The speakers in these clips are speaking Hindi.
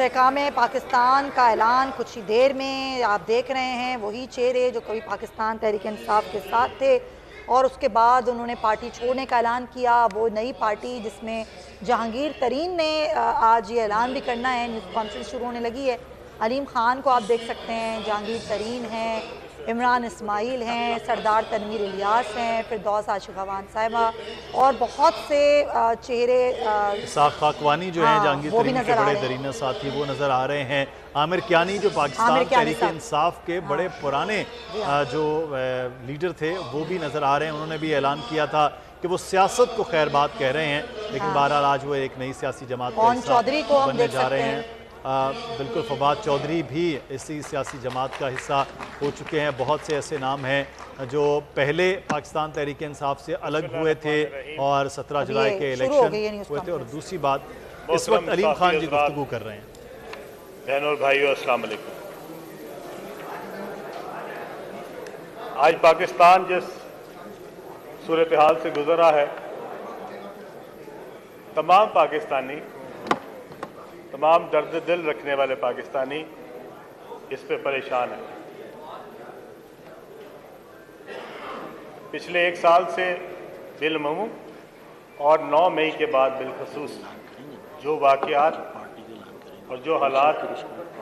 इस्तेहकाम पाकिस्तान का ऐलान कुछ ही देर में आप देख रहे हैं। वही चेहरे जो कभी पाकिस्तान तहरीक इंसाफ के साथ थे और उसके बाद उन्होंने पार्टी छोड़ने का ऐलान किया। वो नई पार्टी जिसमें जहांगीर तरीन ने आज ये ऐलान भी करना है, न्यूज़ कॉन्फ्रेंस शुरू होने लगी है। अलीम खान को आप देख सकते हैं, जहांगीर तरीन हैं, इमरान इस्माइल हैं, सरदार तनवीर इलियास हैं, फिरदौस आशिक़ावान साहिबा और बहुत से चेहरे इसाक खाकवानी जो हैं जहांगीर तरीन के बड़े दरीना साथी वो नज़र आ रहे हैं। आमिर कियानी जो पाकिस्तान तहरीक इंसाफ के बड़े पुराने जो लीडर थे वो भी नज़र आ रहे हैं। उन्होंने भी ऐलान किया था कि वो सियासत को खैर बात कह रहे हैं, लेकिन बहरहाल आज वो एक नई सियासी जमात का हिस्सा बनने जा रहे हैं। बिल्कुल, फवाद चौधरी भी इसी सियासी जमात का हिस्सा हो चुके हैं। बहुत से ऐसे नाम हैं जो पहले पाकिस्तान तहरीक इंसाफ से अलग हुए थे और 17 जुलाई के इलेक्शन हुए थे। और दूसरी बात, इस वक्त अलीम खान जी गुफ्तगू कर रहे हैं। बहनों और भाइयों, अस्सलाम वालेकुम। आज पाकिस्तान जिस सूरत हाल से गुजरा है, तमाम पाकिस्तानी, तमाम दर्द दिल रखने वाले पाकिस्तानी इस पे परेशान हैं। पिछले एक साल से बिलमूम और 9 मई के बाद बिलखसूस जो वाक़यात और जो हालात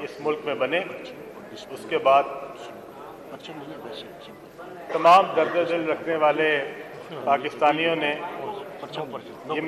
इस मुल्क में बने, उसके बाद तमाम दर्द दिल रखने वाले पाकिस्तानियों ने ये